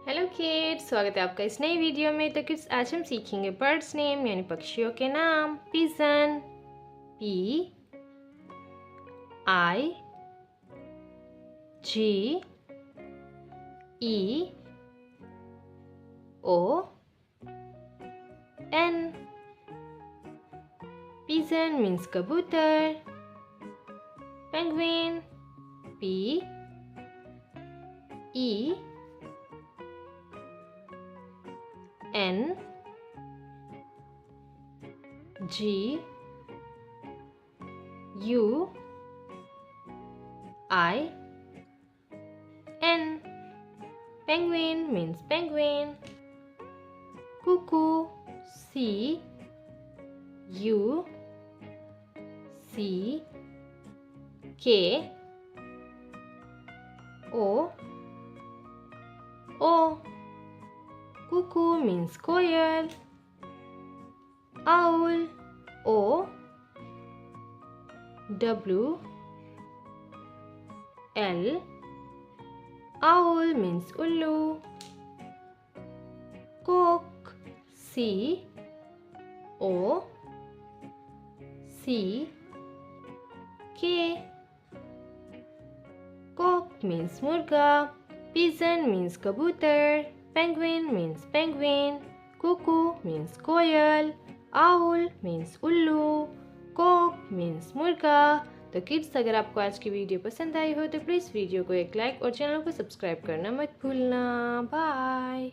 Hello kids, स्वागत है आपका इस नई वीडियो में। तो किड्स, आज हम सीखेंगे बर्ड्स नेम यानी पक्षियों के नाम। Pigeon, P I G E O N. Pigeon means कबूतर। Penguin, P E N G U I N. Penguin means penguin. Cuckoo, C U C K O O. Cuckoo means koyal. Owl, O W L. Owl means ullu. Cock, C O C K. Cock means murga. Pigeon means kabutar. Penguin means penguin. Cuckoo means koयल. Owl means उल्लू. Cock means मुर्गा। तो kids, अगर आपको आज की video पसंद आई हो तो प्लीज़ वीडियो को एक लाइक और चैनल को सब्सक्राइब करना मत भूलना। बाय।